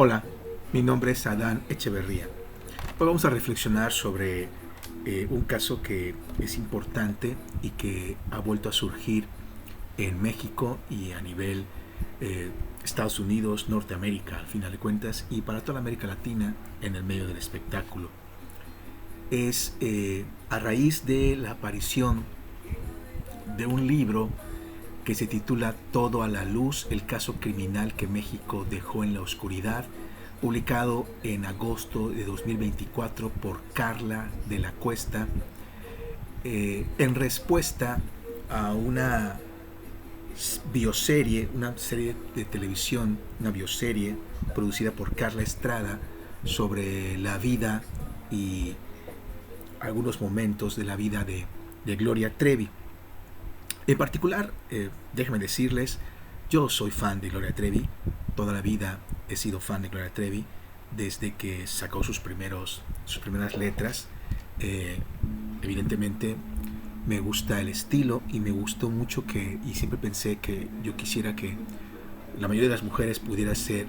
Hola, mi nombre es Adán Echeverría. Hoy vamos a reflexionar sobre un caso que es importante y que ha vuelto a surgir en México y a nivel eh, Estados Unidos, Norteamérica, al final de cuentas, y para toda la América Latina en el medio del espectáculo. Es a raíz de la aparición de un libro que se titula Todo a la luz, el caso criminal que México dejó en la oscuridad, publicado en agosto de 2024 por Carla de la Cuesta, en respuesta a una bioserie, una serie de televisión, una bioserie producida por Carla Estrada sobre la vida y algunos momentos de la vida de Gloria Trevi. En particular, déjenme decirles, yo soy fan de Gloria Trevi, toda la vida he sido fan de Gloria Trevi, desde que sacó sus primeras letras. Evidentemente me gusta el estilo y me gustó mucho y siempre pensé que yo quisiera que la mayoría de las mujeres pudiera ser,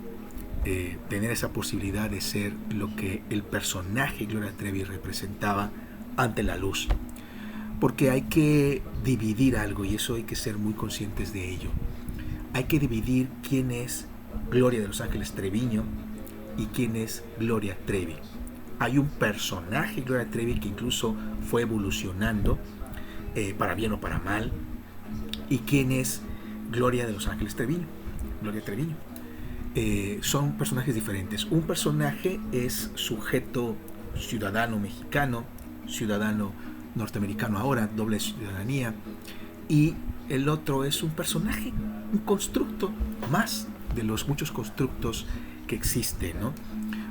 tener esa posibilidad de ser lo que el personaje Gloria Trevi representaba ante la luz. Porque hay que dividir algo y eso hay que ser muy conscientes de ello. Hay que dividir quién es Gloria de Los Ángeles Treviño y quién es Gloria Trevi. Hay un personaje, Gloria Trevi, que incluso fue evolucionando, para bien o para mal. ¿Y quién es Gloria de Los Ángeles Treviño? Gloria Treviño. Son personajes diferentes. Un personaje es sujeto ciudadano mexicano, ciudadano norteamericano ahora, doble ciudadanía, y el otro es un personaje, un constructo más de los muchos constructos que existen, ¿no?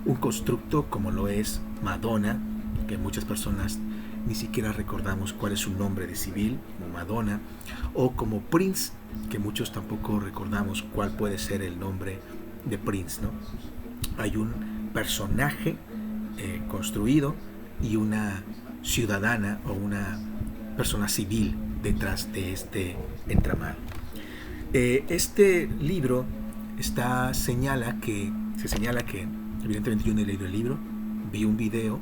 Un constructo como lo es Madonna, que muchas personas ni siquiera recordamos cuál es su nombre de civil, como Madonna, o como Prince, que muchos tampoco recordamos cuál puede ser el nombre de Prince, ¿no? Hay un personaje construido y una ciudadana o una persona civil detrás de este entramado. Este libro se señala que, evidentemente yo no he leído el libro, vi un video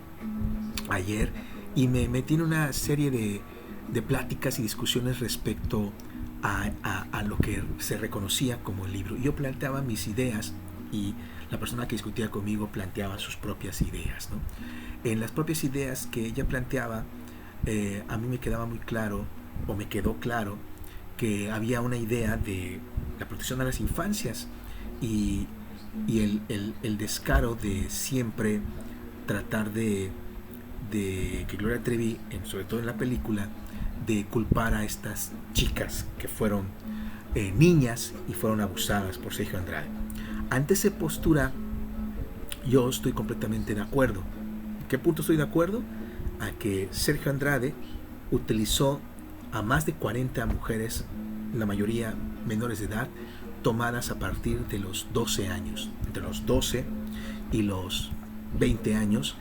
ayer y me metí en una serie de pláticas y discusiones respecto a lo que se reconocía como el libro. Yo planteaba mis ideas y la persona que discutía conmigo planteaba sus propias ideas, ¿no? En las propias ideas que ella planteaba, a mí me quedaba muy claro, o me quedó claro, que había una idea de la protección a las infancias y el descaro de siempre tratar de que Gloria Trevi, sobre todo en la película, de culpar a estas chicas que fueron niñas y fueron abusadas por Sergio Andrade. Ante esa postura, yo estoy completamente de acuerdo. ¿En qué punto estoy de acuerdo? A que Sergio Andrade utilizó a más de 40 mujeres, la mayoría menores de edad, tomadas a partir de los 12 años. Entre los 12 y los 20 años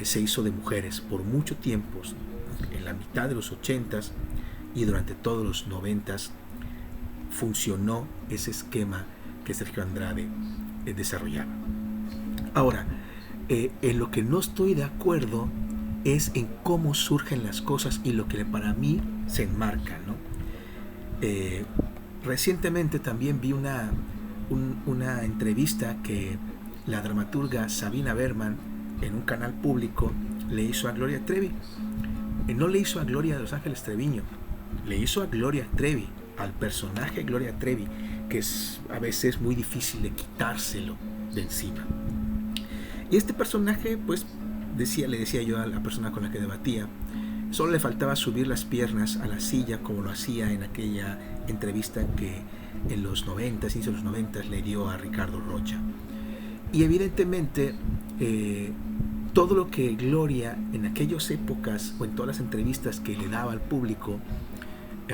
se hizo de mujeres por mucho tiempo, en la mitad de los 80s y durante todos los 90s funcionó ese esquema que Sergio Andrade desarrollaba. Ahora, en lo que no estoy de acuerdo es en cómo surgen las cosas y lo que para mí se enmarca, ¿no? Recientemente también vi una entrevista que la dramaturga Sabina Berman en un canal público le hizo a Gloria Trevi. No le hizo a Gloria de Los Ángeles Treviño, le hizo a Gloria Trevi, al personaje Gloria Trevi, que es a veces muy difícil de quitárselo de encima. Y este personaje, pues, le decía yo a la persona con la que debatía, solo le faltaba subir las piernas a la silla como lo hacía en aquella entrevista que en los 90, inicio de los 90 le dio a Ricardo Rocha. Y evidentemente todo lo que Gloria en aquellas épocas o en todas las entrevistas que le daba al público,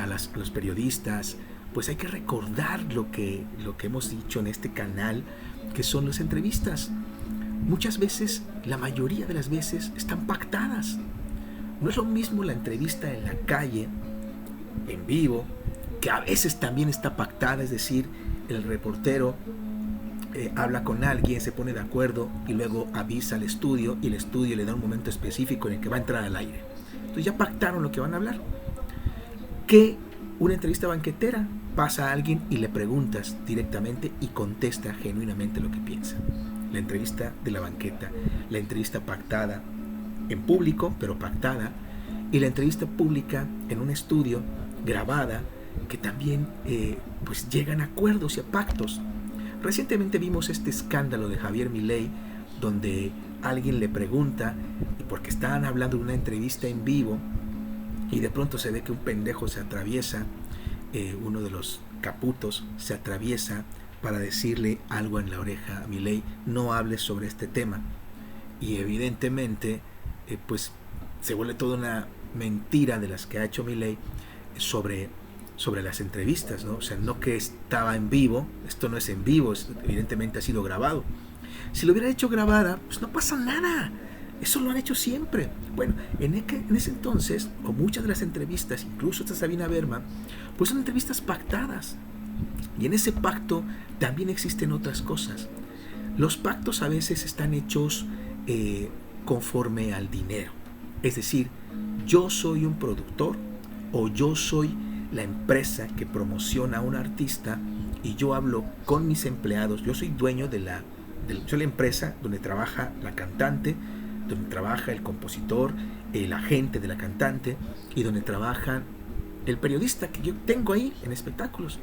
a los periodistas, pues hay que recordar lo que hemos dicho en este canal, que son las entrevistas. Muchas veces, la mayoría de las veces, están pactadas. No es lo mismo la entrevista en la calle, en vivo, que a veces también está pactada, es decir, el reportero habla con alguien, se pone de acuerdo y luego avisa al estudio y el estudio le da un momento específico en el que va a entrar al aire. Entonces ya pactaron lo que van a hablar. Que una entrevista banquetera, pasa a alguien y le preguntas directamente y contesta genuinamente lo que piensa. La entrevista de la banqueta, la entrevista pactada en público, pero pactada, y la entrevista pública en un estudio, grabada, que también pues llegan a acuerdos y a pactos. Recientemente vimos este escándalo de Javier Milei, donde alguien le pregunta, porque estaban hablando de una entrevista en vivo, y de pronto se ve que un pendejo se atraviesa, uno de los caputos se atraviesa para decirle algo en la oreja a Milei: no hables sobre este tema. Y evidentemente, pues se vuelve toda una mentira de las que ha hecho Milei sobre las entrevistas, ¿no? O sea, no que estaba en vivo, esto no es en vivo, evidentemente ha sido grabado. Si lo hubiera hecho grabada, pues no pasa nada. Eso lo han hecho siempre. Bueno, en ese entonces, o muchas de las entrevistas, incluso esta Sabina Berman, pues son entrevistas pactadas. Y en ese pacto también existen otras cosas. Los pactos a veces están hechos conforme al dinero. Es decir, yo soy un productor o yo soy la empresa que promociona a un artista y yo hablo con mis empleados. Yo soy dueño soy la empresa donde trabaja la cantante, donde trabaja el compositor, el agente de la cantante y donde trabaja el periodista que yo tengo ahí en espectáculos.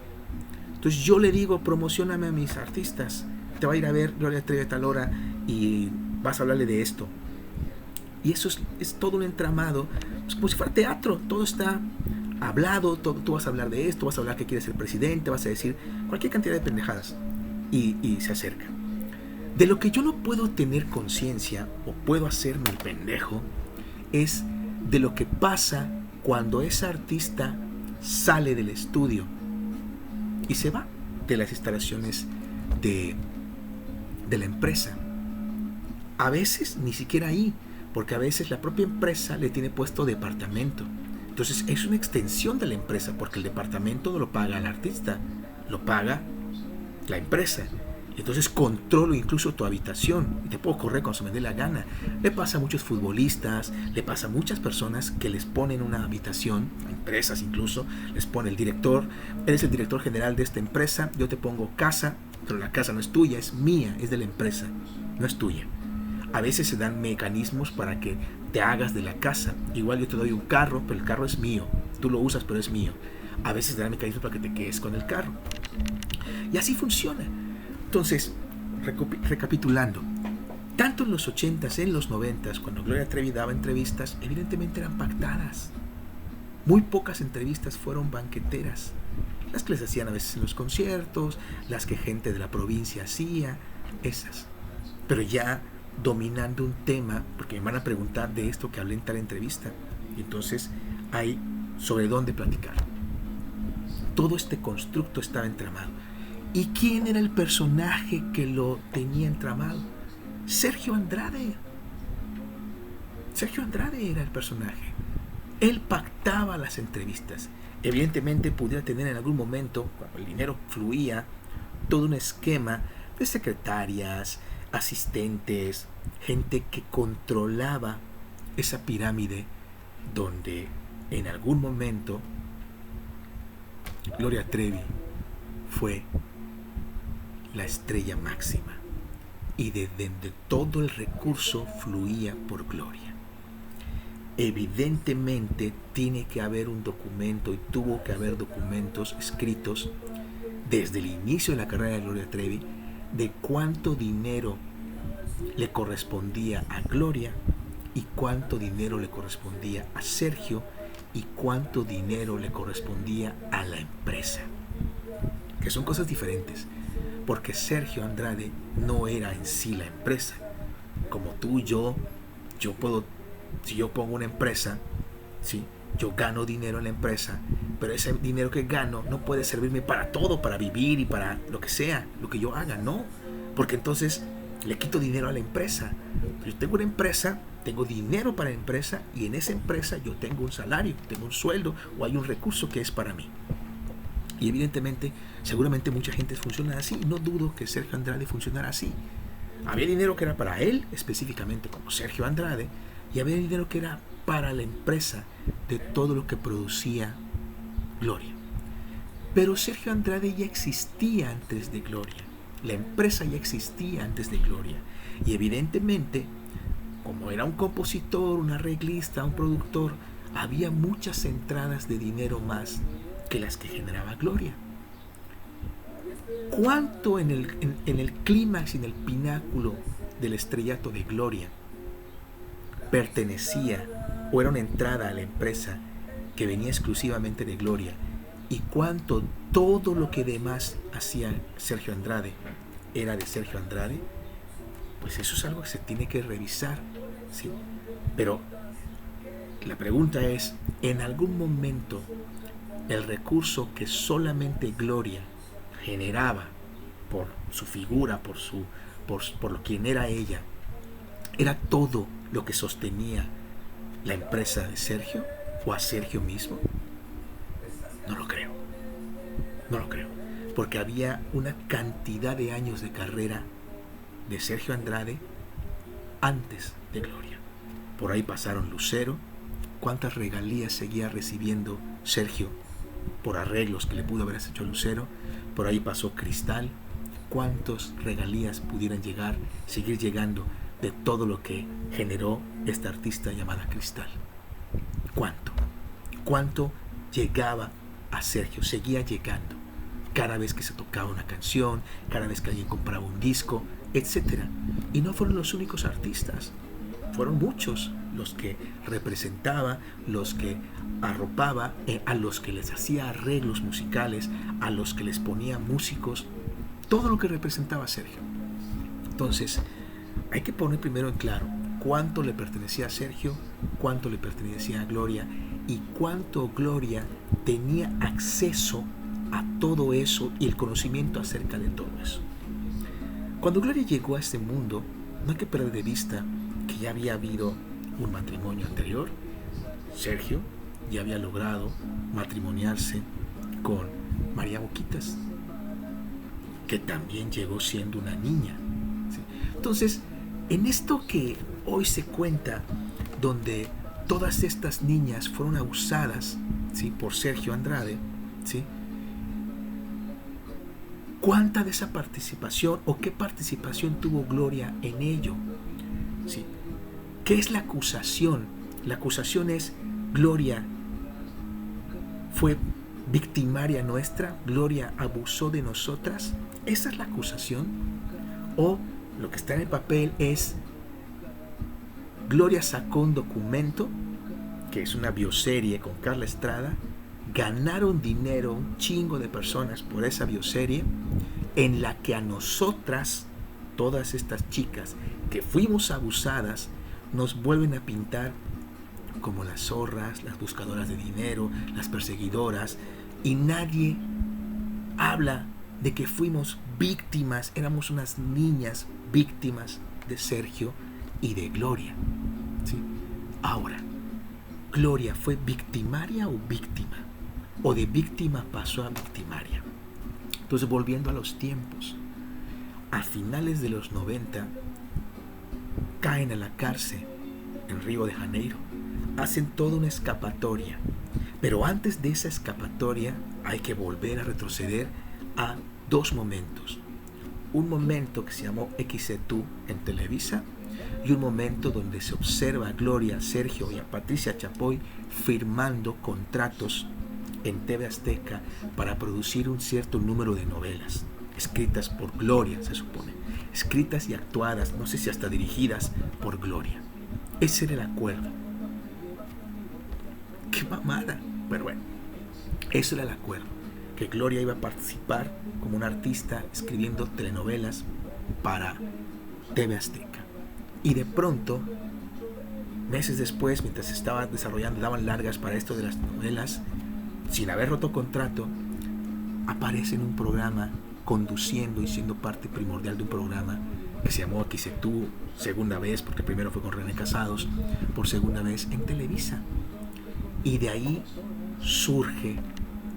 Entonces yo le digo: promocioname a mis artistas, te va a ir a ver Gloria Trevi a tal hora y vas a hablarle de esto. Y eso es todo un entramado, es como si fuera teatro, todo está hablado, tú vas a hablar de esto, vas a hablar que quieres ser presidente, vas a decir cualquier cantidad de pendejadas y se acerca. De lo que yo no puedo tener conciencia o puedo hacerme el pendejo es de lo que pasa cuando ese artista sale del estudio y se va de las instalaciones de la empresa. A veces ni siquiera ahí, porque a veces la propia empresa le tiene puesto departamento. Entonces es una extensión de la empresa, porque el departamento no lo paga el artista, lo paga la empresa. Entonces controlo incluso tu habitación y te puedo correr cuando se me dé la gana. Le pasa a muchos futbolistas, le pasa a muchas personas que les ponen una habitación, a empresas incluso, les pone el director: eres el director general de esta empresa, yo te pongo casa, pero la casa no es tuya, es mía, es de la empresa, no es tuya. A veces se dan mecanismos para que te hagas de la casa. Igual yo te doy un carro, pero el carro es mío, tú lo usas, pero es mío. A veces se dan mecanismos para que te quedes con el carro. Y así funciona. Entonces, recapitulando, tanto en los 80s, en los 90s, cuando Gloria Trevi daba entrevistas, evidentemente eran pactadas. Muy pocas entrevistas fueron banqueteras. Las que les hacían a veces en los conciertos, las que gente de la provincia hacía, esas. Pero ya dominando un tema, porque me van a preguntar de esto que hablé en tal entrevista, y entonces hay sobre dónde platicar. Todo este constructo estaba entramado. ¿Y quién era el personaje que lo tenía entramado? Sergio Andrade. Sergio Andrade era el personaje. Él pactaba las entrevistas. Evidentemente pudiera tener en algún momento, cuando el dinero fluía, todo un esquema de secretarias, asistentes, gente que controlaba esa pirámide donde en algún momento Gloria Trevi fue la estrella máxima y de donde todo el recurso fluía por Gloria. Evidentemente tiene que haber un documento y tuvo que haber documentos escritos desde el inicio de la carrera de Gloria Trevi de cuánto dinero le correspondía a Gloria y cuánto dinero le correspondía a Sergio y cuánto dinero le correspondía a la empresa, que son cosas diferentes, porque Sergio Andrade no era en sí la empresa. Como tú, yo puedo, si yo pongo una empresa, ¿sí? Yo gano dinero en la empresa, pero ese dinero que gano no puede servirme para todo, para vivir y para lo que sea, lo que yo haga, no, porque entonces le quito dinero a la empresa. Yo tengo una empresa, tengo dinero para la empresa y en esa empresa yo tengo un salario, tengo un sueldo o hay un recurso que es para mí. Y evidentemente, seguramente mucha gente funciona así. No dudo que Sergio Andrade funcionara así. Había dinero que era para él, específicamente como Sergio Andrade, y había dinero que era para la empresa de todo lo que producía Gloria. Pero Sergio Andrade ya existía antes de Gloria. La empresa ya existía antes de Gloria. Y evidentemente, como era un compositor, un arreglista, un productor, había muchas entradas de dinero más que las que generaba Gloria. ¿Cuánto en el clímax y en el pináculo del estrellato de Gloria pertenecía o era una entrada a la empresa que venía exclusivamente de Gloria? ¿Y cuánto todo lo que demás hacía Sergio Andrade era de Sergio Andrade? Pues eso es algo que se tiene que revisar, ¿sí? Pero la pregunta es, ¿en algún momento el recurso que solamente Gloria generaba por su figura, por lo quien era ella, era todo lo que sostenía la empresa de Sergio o a Sergio mismo? No lo creo. No lo creo. Porque había una cantidad de años de carrera de Sergio Andrade antes de Gloria. Por ahí pasaron Lucero. ¿Cuántas regalías seguía recibiendo Sergio por arreglos que le pudo haber hecho Lucero? Por ahí pasó Cristal. ¿Cuántas regalías pudieran seguir llegando de todo lo que generó esta artista llamada Cristal? ¿Cuánto llegaba a Sergio? Seguía llegando cada vez que se tocaba una canción, cada vez que alguien compraba un disco, etc. Y no fueron los únicos artistas, fueron muchos los que representaba, los que arropaba, a los que les hacía arreglos musicales, a los que les ponía músicos, todo lo que representaba a Sergio. Entonces, hay que poner primero en claro cuánto le pertenecía a Sergio, cuánto le pertenecía a Gloria y cuánto Gloria tenía acceso a todo eso y el conocimiento acerca de todo eso. Cuando Gloria llegó a este mundo, no hay que perder de vista que ya había habido un matrimonio anterior. Sergio ya había logrado matrimoniarse con María Boquitas, que también llegó siendo una niña, ¿sí? Entonces, en esto que hoy se cuenta, donde todas estas niñas fueron abusadas, ¿sí?, por Sergio Andrade, ¿sí?, ¿cuánta de esa participación o qué participación tuvo Gloria en ello? ¿Sí? ¿Qué es la acusación? La acusación es: Gloria fue victimaria nuestra, Gloria abusó de nosotras. ¿Esa es la acusación? O lo que está en el papel es: Gloria sacó un documento, que es una bioserie con Carla Estrada, ganaron dinero un chingo de personas por esa bioserie, en la que a nosotras, todas estas chicas que fuimos abusadas, nos vuelven a pintar como las zorras, las buscadoras de dinero, las perseguidoras, y nadie habla de que fuimos víctimas, éramos unas niñas víctimas de Sergio y de Gloria, ¿sí? Ahora, ¿Gloria fue victimaria o víctima? ¿O de víctima pasó a victimaria? Entonces, volviendo a los tiempos, a finales de los 90, caen a la cárcel en Río de Janeiro, hacen toda una escapatoria, pero antes de esa escapatoria hay que volver a retroceder a dos momentos. Un momento que se llamó XETU en Televisa, y un momento donde se observa a Gloria, a Sergio y a Patricia Chapoy firmando contratos en TV Azteca para producir un cierto número de novelas, escritas por Gloria, se supone, escritas y actuadas, no sé si hasta dirigidas por Gloria. Ese era el acuerdo. ¡Qué mamada! Pero bueno, eso era el acuerdo, que Gloria iba a participar como una artista escribiendo telenovelas para TV Azteca. Y de pronto, meses después, mientras se estaba desarrollando, daban largas para esto de las novelas, sin haber roto contrato, aparece en un programa conduciendo y siendo parte primordial de un programa que se llamó XETU, segunda vez, porque primero fue con René Casados, por segunda vez en Televisa. Y de ahí surge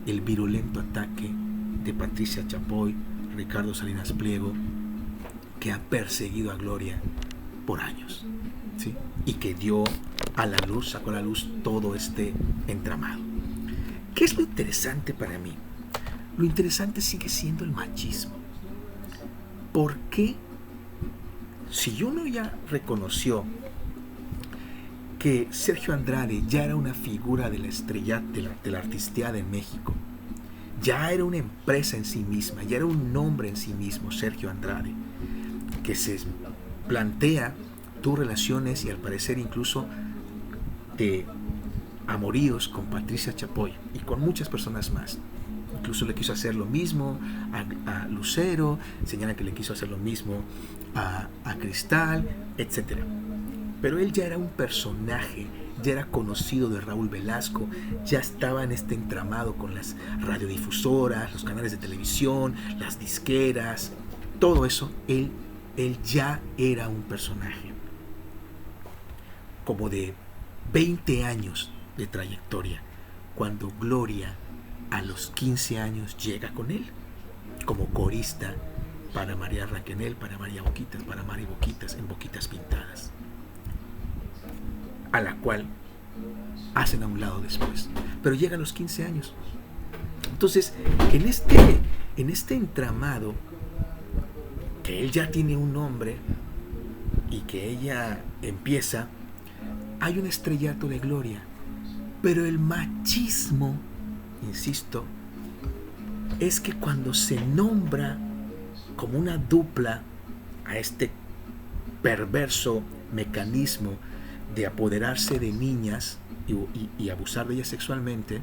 el virulento ataque de Patricia Chapoy, Ricardo Salinas Pliego, que ha perseguido a Gloria por años, ¿sí? Y que dio a la luz, sacó a la luz todo este entramado. ¿Qué es lo interesante para mí? Lo interesante sigue siendo el machismo. ¿Por qué? Si uno ya reconoció que Sergio Andrade ya era una figura de la estrella, de la artisteada en México, ya era una empresa en sí misma, ya era un nombre en sí mismo, Sergio Andrade, que se plantea tus relaciones y al parecer incluso de amoríos con Patricia Chapoy y con muchas personas más. Incluso le quiso hacer lo mismo a Lucero, señala que le quiso hacer lo mismo a Cristal, etc. Pero él ya era un personaje, ya era conocido de Raúl Velasco, ya estaba en este entramado con las radiodifusoras, los canales de televisión, las disqueras, todo eso, él ya era un personaje. Como de 20 años de trayectoria, cuando Gloria a los 15 años llega con él, como corista para María Raquenel, para María Boquitas, para Mari Boquitas, en Boquitas Pintadas, a la cual hacen a un lado después, pero llega a los 15 años. Entonces, en este entramado, que él ya tiene un nombre y que ella empieza, hay un estrellato de Gloria, pero el machismo, insisto, es que cuando se nombra como una dupla a este perverso mecanismo de apoderarse de niñas y abusar de ellas sexualmente,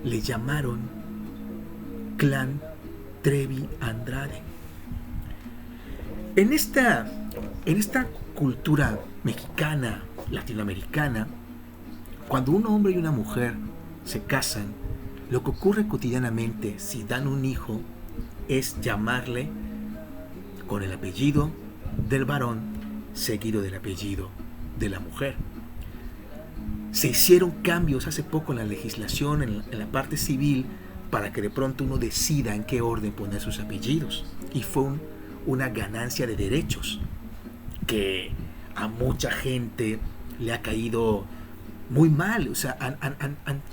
le llamaron Clan Trevi Andrade. En esta cultura mexicana, latinoamericana, cuando un hombre y una mujer se casan, lo que ocurre cotidianamente si dan un hijo es llamarle con el apellido del varón seguido del apellido de la mujer. Se hicieron cambios hace poco en la legislación, en la parte civil, para que de pronto uno decida en qué orden poner sus apellidos. Y fue una ganancia de derechos que a mucha gente le ha caído muy mal. O sea,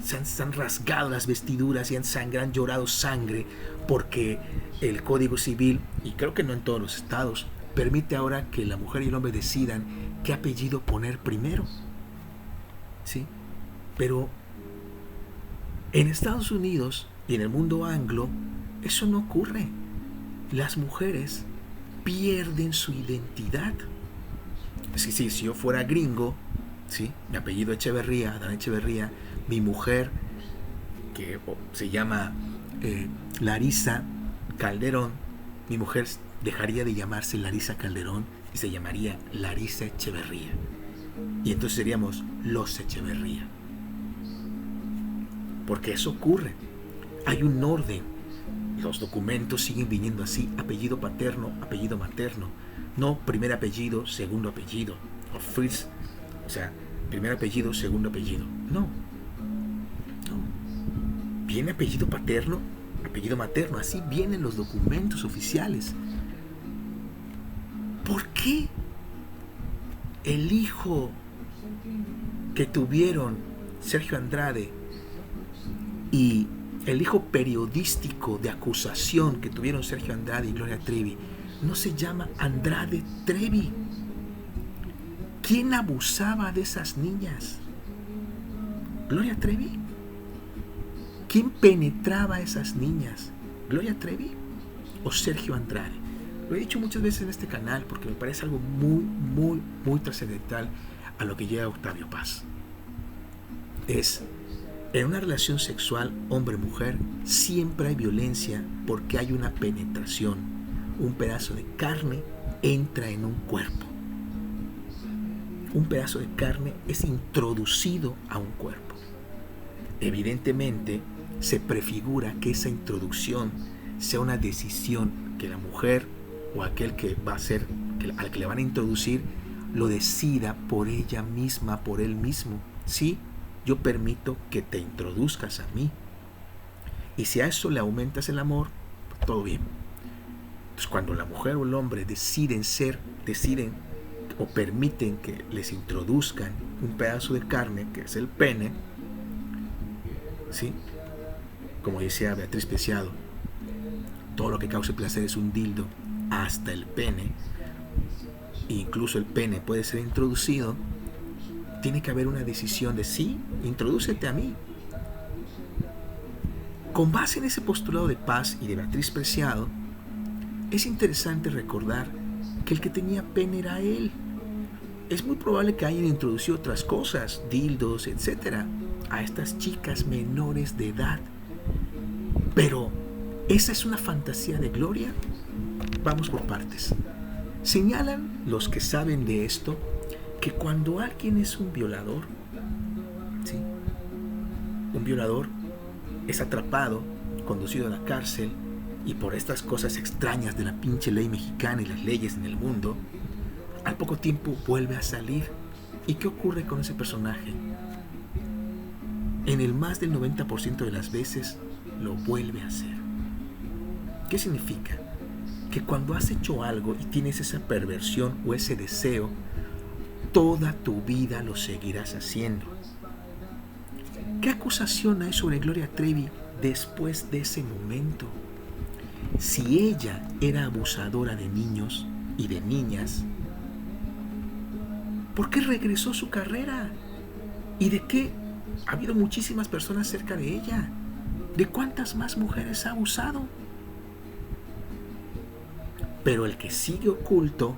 se han rasgado las vestiduras y han llorado sangre porque el Código Civil, y creo que no en todos los estados, permite ahora que la mujer y el hombre decidan qué apellido poner primero. ¿Sí? Pero en Estados Unidos y en el mundo anglo eso no ocurre. Las mujeres pierden su identidad. Si yo fuera gringo, ¿sí? Mi apellido Echeverría, Adán Echeverría, mi mujer, que se llama Larisa Calderón, mi mujer dejaría de llamarse Larisa Calderón y se llamaría Larisa Echeverría. Y entonces seríamos los Echeverría. Porque eso ocurre. Hay un orden. Los documentos siguen viniendo así: apellido paterno, apellido materno. No primer apellido, segundo apellido. O first, o sea, primer apellido, segundo apellido. No. Viene apellido paterno, apellido materno. Así vienen los documentos oficiales. ¿Por qué el hijo que tuvieron Sergio Andrade y el hijo periodístico de acusación que tuvieron Sergio Andrade y Gloria Trevi no se llama Andrade Trevi? ¿Quién abusaba de esas niñas? ¿Gloria Trevi? ¿Quién penetraba a esas niñas? ¿Gloria Trevi o Sergio Andrade? Lo he dicho muchas veces en este canal porque me parece algo muy, muy, muy trascendental a lo que llega Octavio Paz. En una relación sexual hombre-mujer siempre hay violencia porque hay una penetración. Un pedazo de carne entra en un cuerpo. Un pedazo de carne es introducido a un cuerpo. Evidentemente se prefigura que esa introducción sea una decisión que la mujer o aquel que va a ser, al que le van a introducir, lo decida por ella misma, por él mismo. Sí, yo permito que te introduzcas a mí. Y si a eso le aumentas el amor, pues todo bien. Entonces cuando la mujer o el hombre deciden o permiten que les introduzcan un pedazo de carne, que es el pene, ¿sí? Como decía Beatriz Preciado, todo lo que cause placer es un dildo, hasta el pene. Incluso el pene puede ser introducido. Tiene que haber una decisión de sí, introdúcete a mí. Con base en ese postulado de paz y de Beatriz Preciado, es interesante recordar que el que tenía pene era él. Es muy probable que hayan introducido otras cosas, dildos, etc., a estas chicas menores de edad. Pero, ¿esa es una fantasía de Gloria? Vamos por partes. Señalan los que saben de esto que cuando alguien es un violador, ¿sí? Un violador es atrapado, conducido a la cárcel, y por estas cosas extrañas de la pinche ley mexicana y las leyes en el mundo, al poco tiempo vuelve a salir. ¿Y qué ocurre con ese personaje? En el más del 90% de las veces lo vuelve a hacer. ¿Qué significa? Que cuando has hecho algo y tienes esa perversión o ese deseo, toda tu vida lo seguirás haciendo. ¿Qué acusación hay sobre Gloria Trevi después de ese momento? Si ella era abusadora de niños y de niñas, ¿por qué regresó su carrera? ¿Y de qué? Ha habido muchísimas personas cerca de ella. ¿De cuántas más mujeres ha abusado? Pero el que sigue oculto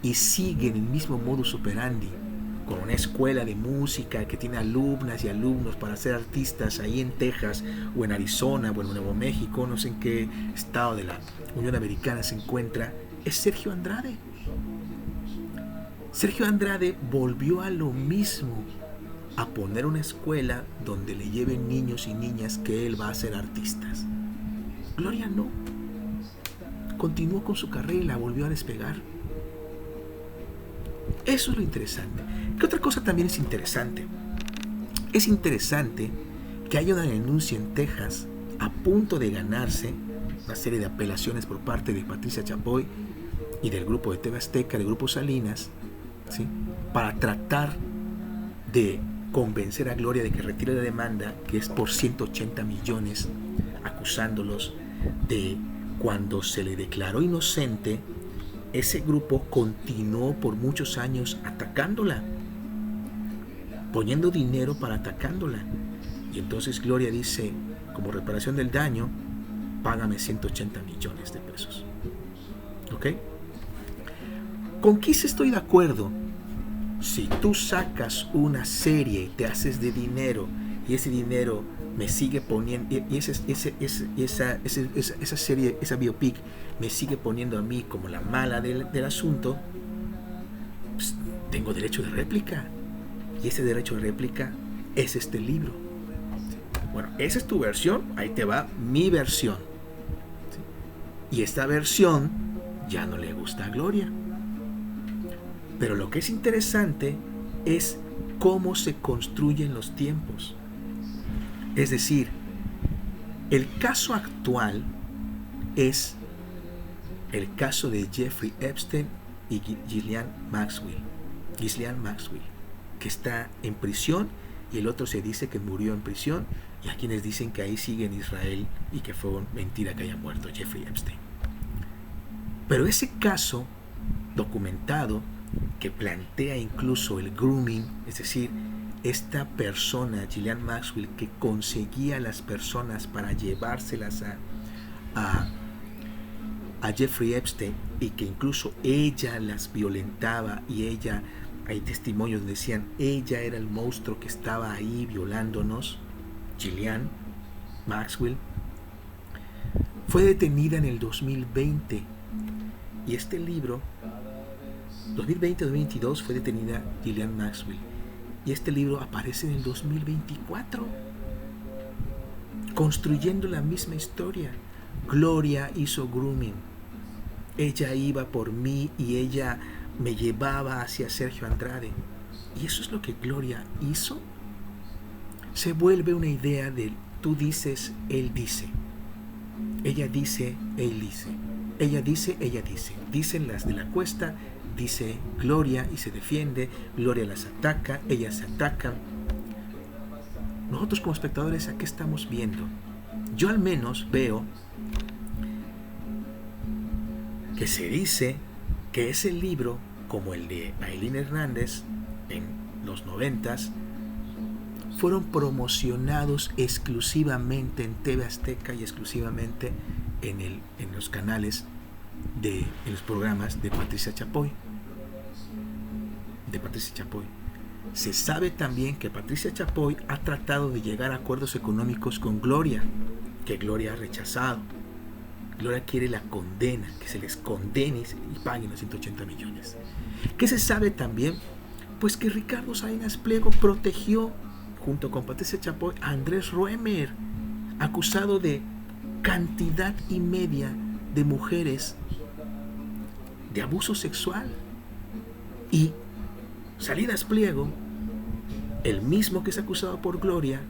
y sigue en el mismo modus operandi, con una escuela de música que tiene alumnas y alumnos para ser artistas ahí en Texas o en Arizona o en Nuevo México, no sé en qué estado de la Unión Americana se encuentra, es Sergio Andrade. Sergio Andrade volvió a lo mismo, a poner una escuela donde le lleven niños y niñas que él va a ser artistas. Gloria no. Continuó con su carrera y la volvió a despegar. Eso es lo interesante. ¿Qué otra cosa también es interesante? Es interesante que haya una denuncia en Texas a punto de ganarse una serie de apelaciones por parte de Patricia Chapoy y del grupo de TV Azteca, del grupo Salinas, ¿sí? Para tratar de convencer a Gloria de que retire la demanda, que es por 180 millones, acusándolos de cuando se le declaró inocente. Ese grupo continuó por muchos años atacándola, poniendo dinero para atacándola. Y entonces Gloria dice, como reparación del daño, págame 180 millones de pesos. ¿Ok? ¿Con Kiss estoy de acuerdo? Si tú sacas una serie y te haces de dinero y ese dinero me sigue poniendo, y esa serie, esa biopic me sigue poniendo a mí como la mala del asunto, pues tengo derecho de réplica. Y ese derecho de réplica es este libro. Bueno, esa es tu versión, ahí te va mi versión. Y esta versión ya no le gusta a Gloria. Pero lo que es interesante es cómo se construyen los tiempos. Es decir, el caso actual es el caso de Jeffrey Epstein y Ghislaine Maxwell, que está en prisión y el otro se dice que murió en prisión, y hay quienes dicen que ahí sigue en Israel y que fue mentira que haya muerto Jeffrey Epstein. Pero ese caso documentado, que plantea incluso el grooming, es decir, esta persona, Ghislaine Maxwell, que conseguía a las personas para llevárselas a Jeffrey Epstein, y que incluso ella las violentaba, y ella, hay testimonios donde decían, ella era el monstruo que estaba ahí violándonos. Ghislaine Maxwell fue detenida en el 2020, y este libro, 2020-2022 fue detenida Ghislaine Maxwell, y este libro aparece en el 2024, construyendo la misma historia. Gloria hizo grooming, ella iba por mí y ella me llevaba hacia Sergio Andrade, y eso es lo que Gloria hizo. Se vuelve una idea de tú dices, él dice. Ella dice, él dice. Ella dice, ella dice. Dicen las de la cuesta, dice Gloria y se defiende. Gloria las ataca, ellas se atacan. Nosotros como espectadores, ¿a qué estamos viendo? Yo al menos veo que se dice que ese libro, como el de Aylin Hernández en los 90s, fueron promocionados exclusivamente en TV Azteca y exclusivamente en los canales, en los programas de Patricia Chapoy. Se sabe también que Patricia Chapoy ha tratado de llegar a acuerdos económicos con Gloria, que Gloria ha rechazado. Gloria quiere la condena, que se les condene y paguen los 180 millones. ¿Qué se sabe también? Pues que Ricardo Salinas Pliego protegió, junto con Patricia Chapoy, a Andrés Roemer, acusado de cantidad y media de mujeres de abuso sexual. Y Salinas Pliego, el mismo que es acusado por Gloria,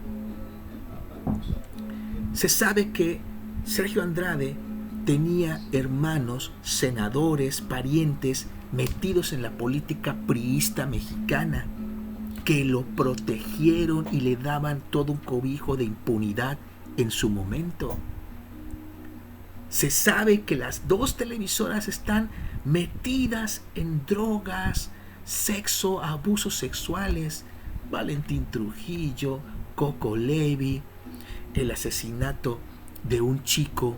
se sabe que Sergio Andrade tenía hermanos, senadores, parientes metidos en la política priista mexicana, que lo protegieron y le daban todo un cobijo de impunidad en su momento. Se sabe que las dos televisoras están metidas en drogas, sexo, abusos sexuales. Valentín Trujillo, Coco Levi, el asesinato de un chico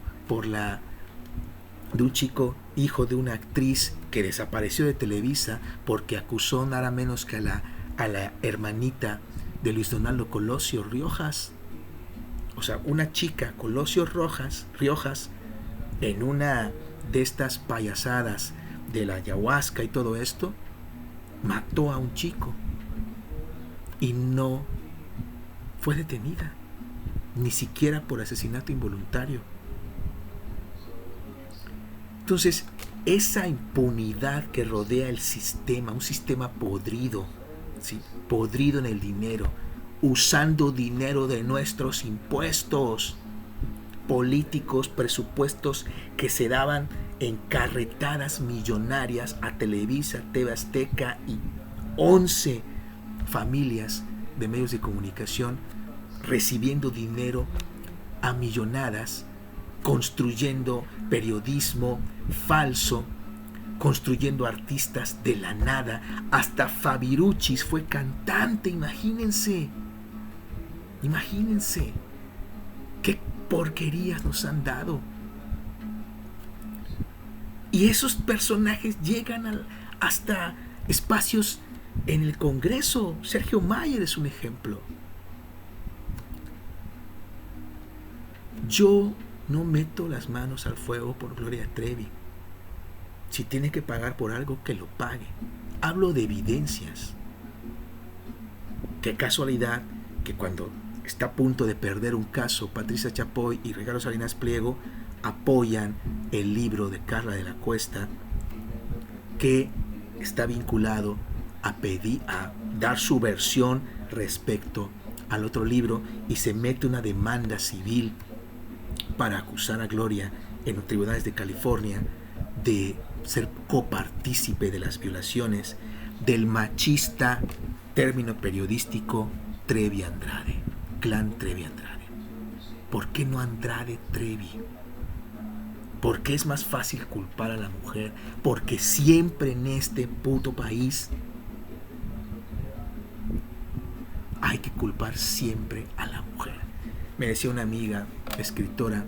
hijo de una actriz que desapareció de Televisa porque acusó nada menos que a la hermanita de Luis Donaldo Colosio Riojas. O sea, una chica, Colosio Riojas, en una de estas payasadas de la ayahuasca y todo esto, mató a un chico y no fue detenida, ni siquiera por asesinato involuntario. Entonces, esa impunidad que rodea el sistema, un sistema podrido, ¿sí? Podrido en el dinero, usando dinero de nuestros impuestos, políticos, presupuestos que se daban en carretadas millonarias a Televisa, TV Azteca y 11 familias de medios de comunicación recibiendo dinero a millonadas, construyendo periodismo falso, construyendo artistas de la nada. Hasta Fabiruchis fue cantante, imagínense qué porquerías nos han dado. Y esos personajes llegan hasta espacios en el Congreso. Sergio Mayer es un ejemplo. Yo no meto las manos al fuego por Gloria Trevi. Si tiene que pagar por algo, que lo pague. Hablo de evidencias. Qué casualidad que cuando está a punto de perder un caso, Patricia Chapoy y Ricardo Salinas Pliego apoyan el libro de Carla de la Cuesta, que está vinculado a dar su versión respecto al otro libro, y se mete una demanda civil para acusar a Gloria en los tribunales de California de ser copartícipe de las violaciones del machista, término periodístico, Trevi Andrade, clan Trevi Andrade. ¿Por qué no Andrade Trevi? ¿Por qué es más fácil culpar a la mujer? Porque siempre en este puto país hay que culpar siempre a la mujer. Me decía una amiga escritora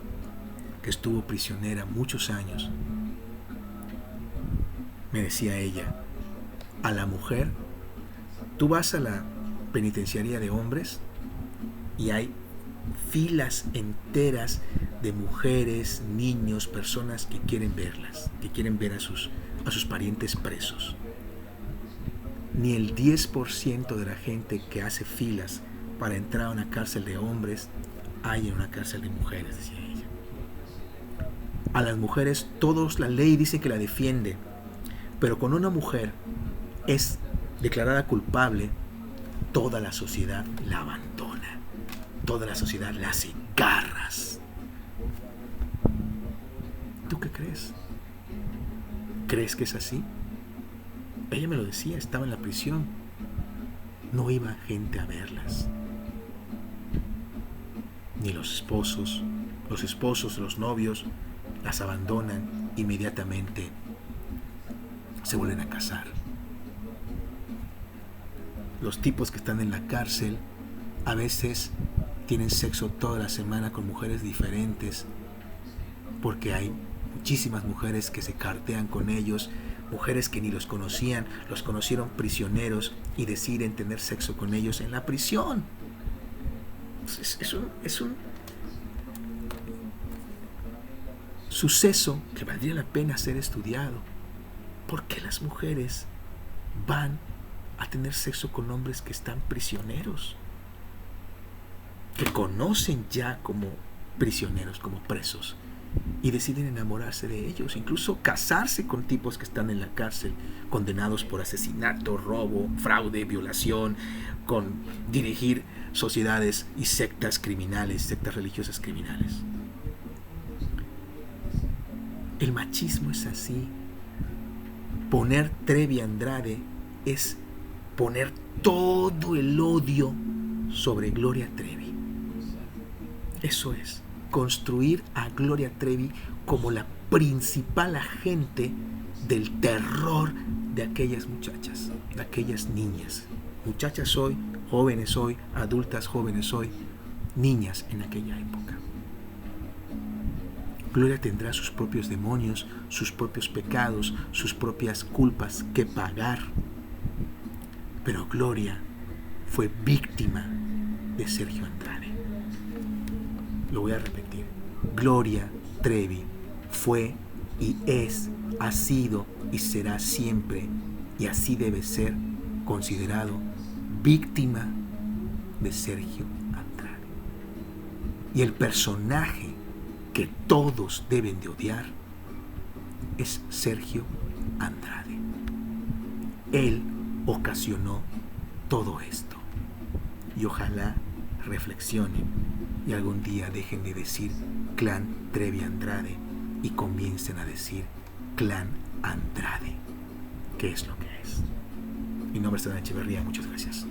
que estuvo prisionera muchos años. Me decía ella, a la mujer, tú vas a la penitenciaría de hombres y hay filas enteras de mujeres, niños, personas que quieren verlas, que quieren ver a sus parientes presos. Ni el 10% de la gente que hace filas para entrar a una cárcel de hombres hay en una cárcel de mujeres, decía ella. A las mujeres, todos, la ley dice que la defiende, pero cuando una mujer es declarada culpable, toda la sociedad la abandona. toda la sociedad le hace garras. ¿Tú qué crees? ¿Crees que es así? Ella me lo decía, estaba en la prisión. No iba gente a verlas. Ni los esposos, los novios, las abandonan inmediatamente. Se vuelven a casar. Los tipos que están en la cárcel a veces tienen sexo toda la semana con mujeres diferentes, porque hay muchísimas mujeres que se cartean con ellos, mujeres que ni los conocían, los conocieron prisioneros y deciden tener sexo con ellos en la prisión. Es un suceso que valdría la pena ser estudiado. ¿Por qué las mujeres van a tener sexo con hombres que están prisioneros? Que conocen ya como prisioneros, como presos, y deciden enamorarse de ellos, incluso casarse con tipos que están en la cárcel, condenados por asesinato, robo, fraude, violación, con dirigir sociedades y sectas criminales, sectas religiosas criminales. El machismo es así. Poner Trevi Andrade es poner todo el odio sobre Gloria Trevi. Eso es, construir a Gloria Trevi como la principal agente del terror de aquellas muchachas, de aquellas niñas. Muchachas hoy, jóvenes hoy, adultas jóvenes hoy, niñas en aquella época. Gloria tendrá sus propios demonios, sus propios pecados, sus propias culpas que pagar. Pero Gloria fue víctima de Sergio Andrade. Lo voy a repetir. Gloria Trevi fue y es, ha sido y será siempre, y así debe ser considerado, víctima de Sergio Andrade. Y el personaje que todos deben de odiar es Sergio Andrade. Él ocasionó todo esto. Y ojalá reflexionen y algún día dejen de decir Clan Trevi Andrade y comiencen a decir Clan Andrade, que es lo que es. Mi nombre es Adán Echeverría, muchas gracias.